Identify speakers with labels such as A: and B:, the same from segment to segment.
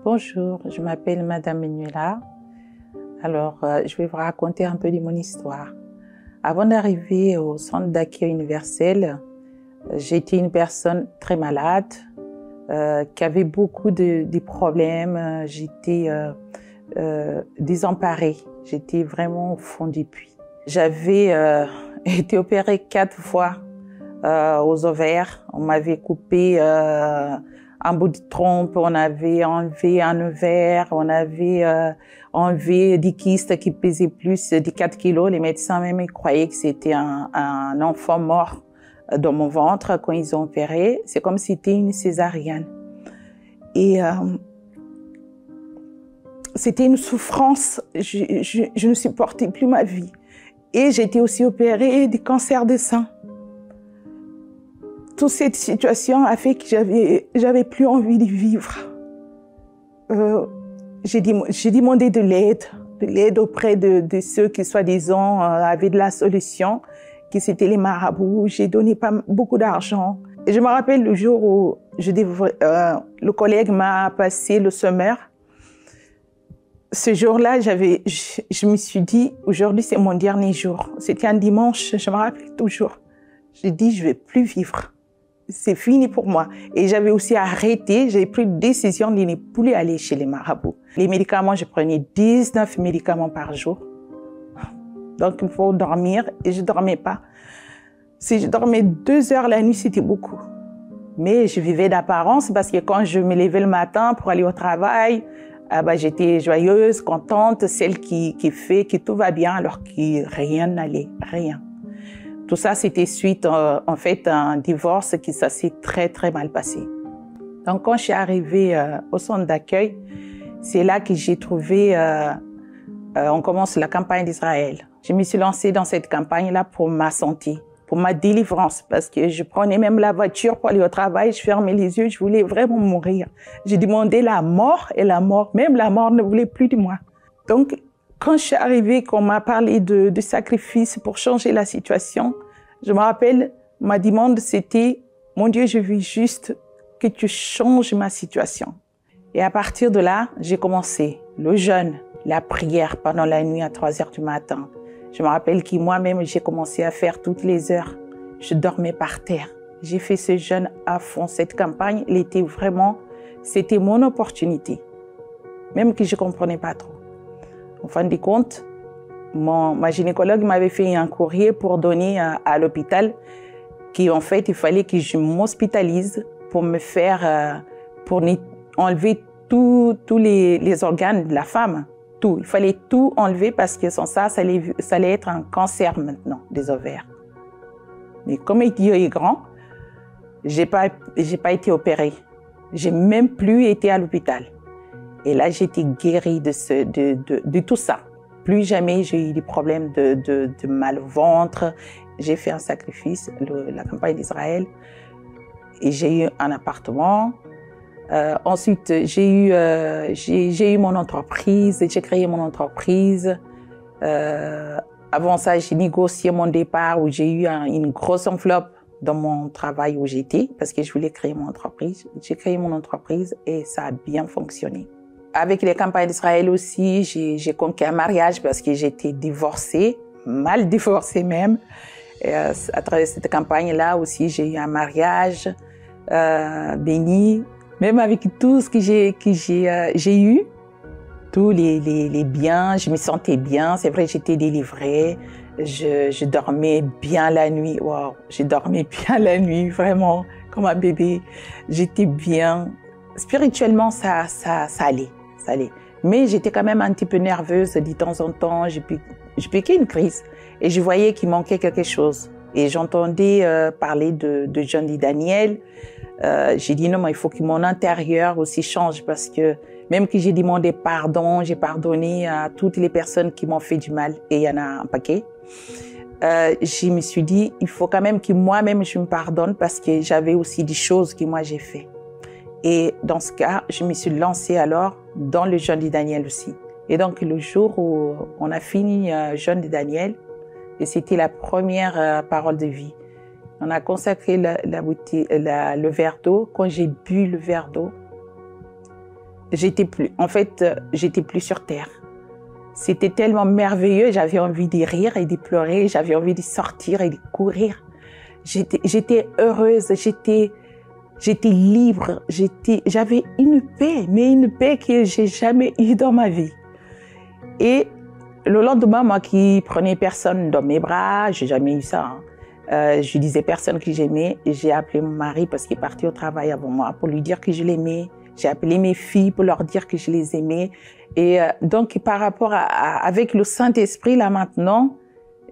A: Bonjour, je m'appelle Madame Menuela. Alors, je vais vous raconter un peu de mon histoire. Avant d'arriver au centre d'accueil universel, j'étais une personne très malade, qui avait beaucoup de problèmes. J'étais désemparée, j'étais vraiment au fond du puits. J'avais été opérée 4 fois aux ovaires. On m'avait coupé un bout de trompe, on avait enlevé un ovaire, on avait enlevé des kystes qui pesaient plus de 4 kilos. Les médecins même croyaient que c'était un enfant mort dans mon ventre quand ils ont opéré. C'est comme si c'était une césarienne. Et c'était une souffrance. Je ne supportais plus ma vie. Et j'ai été aussi opérée du cancer du sein. Toute cette situation a fait que j'avais plus envie de vivre. J'ai demandé de l'aide auprès de ceux qui, soi-disant, avaient de la solution, qui c'était les marabouts. J'ai donné pas beaucoup d'argent. Et je me rappelle le jour où le collègue m'a passé le sommaire. Ce jour-là, je me suis dit, aujourd'hui, c'est mon dernier jour. C'était un dimanche, je me rappelle toujours. J'ai dit, je ne vais plus vivre. C'est fini pour moi. Et j'avais aussi arrêté, j'ai pris une décision de ne plus aller chez les marabouts. Les médicaments, je prenais 19 médicaments par jour. Donc, il faut dormir et je ne dormais pas. Si je dormais 2 heures la nuit, c'était beaucoup. Mais je vivais d'apparence parce que quand je me levais le matin pour aller au travail, j'étais joyeuse, contente, celle qui fait que tout va bien alors que rien n'allait, rien. Tout ça, c'était suite, en fait, à un divorce qui ça s'est très, très mal passé. Donc, quand je suis arrivée au centre d'accueil, c'est là que j'ai trouvé, on commence la campagne d'Israël. Je me suis lancée dans cette campagne-là pour ma santé, pour ma délivrance, parce que je prenais même la voiture pour aller au travail, je fermais les yeux, je voulais vraiment mourir. J'ai demandé la mort et la mort, même la mort ne voulait plus de moi. Donc, quand je suis arrivée, qu'on m'a parlé de sacrifice pour changer la situation, je me rappelle, ma demande c'était « Mon Dieu, je veux juste que tu changes ma situation ». Et à partir de là, j'ai commencé le jeûne, la prière pendant la nuit à 3 heures du matin. Je me rappelle que moi-même, j'ai commencé à faire toutes les heures. Je dormais par terre. J'ai fait ce jeûne à fond. Cette campagne, elle était vraiment, c'était mon opportunité, même que je ne comprenais pas trop. En fin de compte, ma gynécologue m'avait fait un courrier pour donner à l'hôpital qu'en fait, il fallait que je m'hospitalise pour me faire, pour enlever tous les organes de la femme. Tout. Il fallait tout enlever parce que sans ça, ça allait être un cancer maintenant des ovaires. Mais comme Dieu est grand, j'ai pas été opérée. J'ai même plus été à l'hôpital. Et là, j'ai été guérie de tout ça. Plus jamais j'ai eu des problèmes de mal au ventre. J'ai fait un sacrifice, la campagne d'Israël, et j'ai eu un appartement. Ensuite, j'ai eu mon entreprise, j'ai créé mon entreprise. Avant ça, j'ai négocié mon départ où j'ai eu une grosse enveloppe dans mon travail où j'étais parce que je voulais créer mon entreprise. J'ai créé mon entreprise et ça a bien fonctionné. Avec les campagnes d'Israël aussi, j'ai conquis un mariage parce que j'étais divorcée, mal divorcée même. Et à travers cette campagne-là aussi, j'ai eu un mariage béni. Même avec tout ce que j'ai eu, tous les biens, je me sentais bien. C'est vrai, j'étais délivrée. Je dormais bien la nuit. Wow, je dormais bien la nuit, vraiment, comme un bébé. J'étais bien. Spirituellement, ça allait. Ça allait. Mais j'étais quand même un petit peu nerveuse de temps en temps. Je piquais une crise et je voyais qu'il manquait quelque chose. Et j'entendais parler de Jean dit Daniel. J'ai dit non, mais il faut que mon intérieur aussi change parce que même que j'ai demandé pardon, j'ai pardonné à toutes les personnes qui m'ont fait du mal et il y en a un paquet. Je me suis dit, il faut quand même que moi-même je me pardonne parce que j'avais aussi des choses que moi j'ai fait. Et dans ce cas, je me suis lancée alors dans le jeûne de Daniel aussi. Et donc le jour où on a fini le jeûne de Daniel, et c'était la première parole de vie. On a consacré le verre d'eau. Quand j'ai bu le verre d'eau, j'étais plus sur terre. C'était tellement merveilleux, j'avais envie de rire et de pleurer, j'avais envie de sortir et de courir. J'étais heureuse, j'étais libre, j'avais une paix, mais une paix que j'ai jamais eue dans ma vie. Et le lendemain, moi qui prenais personne dans mes bras, j'ai jamais eu ça. Je disais personne que j'aimais. J'ai appelé mon mari parce qu'il est parti au travail avant moi pour lui dire que je l'aimais. J'ai appelé mes filles pour leur dire que je les aimais. Et donc, par rapport avec le Saint-Esprit, là maintenant,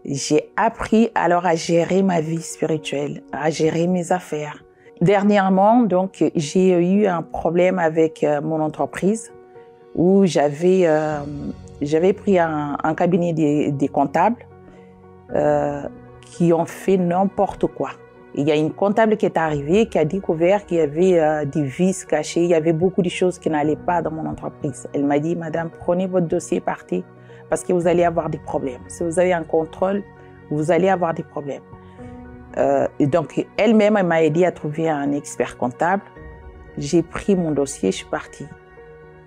A: j'ai appris alors à gérer ma vie spirituelle, à gérer mes affaires. Dernièrement, donc, j'ai eu un problème avec mon entreprise où j'avais pris un cabinet des comptables qui ont fait n'importe quoi. Il y a une comptable qui est arrivée, qui a découvert qu'il y avait des vices cachés, il y avait beaucoup de choses qui n'allaient pas dans mon entreprise. Elle m'a dit, madame, prenez votre dossier, partez, parce que vous allez avoir des problèmes. Si vous avez un contrôle, vous allez avoir des problèmes. Et donc, elle-même, elle m'a aidé à trouver un expert comptable. J'ai pris mon dossier, je suis partie.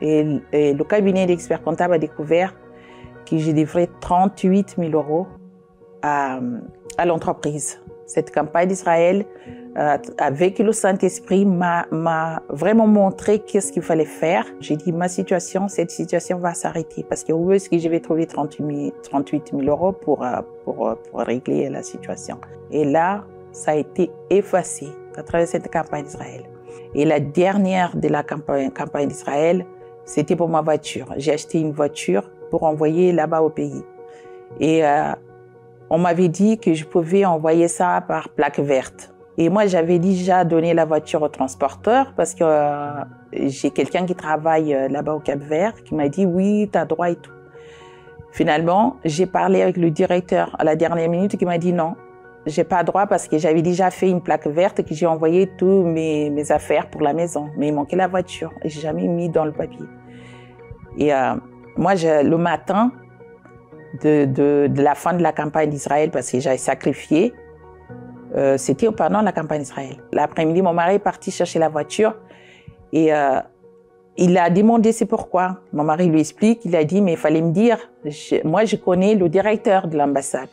A: Et le cabinet d'experts comptables a découvert que j'ai livré 38 000 € à l'entreprise. Cette campagne d'Israël, avec le Saint-Esprit, m'a vraiment montré qu'est-ce qu'il fallait faire. J'ai dit, cette situation va s'arrêter parce que où est-ce que je vais trouver 38 000 € pour régler la situation. Et là, ça a été effacé à travers cette campagne d'Israël. Et la dernière de la campagne d'Israël, c'était pour ma voiture. J'ai acheté une voiture pour envoyer là-bas au pays. Et on m'avait dit que je pouvais envoyer ça par plaque verte. Et moi, j'avais déjà donné la voiture au transporteur parce que j'ai quelqu'un qui travaille là-bas au Cap-Vert qui m'a dit « oui, tu as droit et tout ». Finalement, j'ai parlé avec le directeur à la dernière minute qui m'a dit « non, j'ai pas droit parce que j'avais déjà fait une plaque verte que j'ai envoyé tous mes affaires pour la maison. Mais il manquait la voiture et j'ai jamais mis dans le papier. » Et moi, le matin, de la fin de la campagne d'Israël, parce que j'avais sacrifié, c'était pendant la campagne d'Israël. L'après-midi, mon mari est parti chercher la voiture et il a demandé c'est pourquoi. Mon mari lui explique, il a dit, mais il fallait me dire, moi je connais le directeur de l'ambassade.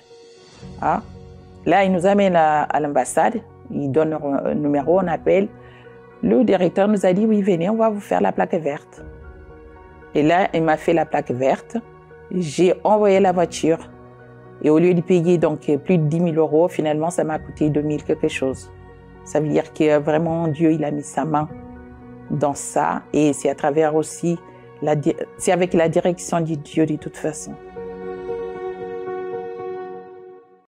A: Hein? Là, il nous amène à l'ambassade, il donne un numéro, on appelle. Le directeur nous a dit, oui, venez, on va vous faire la plaque verte. Et là, il m'a fait la plaque verte. J'ai envoyé la voiture et au lieu de payer donc plus de 10 000 €, finalement, ça m'a coûté 2 000 quelque chose. Ça veut dire que vraiment Dieu, il a mis sa main dans ça et c'est à travers aussi, c'est avec la direction de Dieu de toute façon.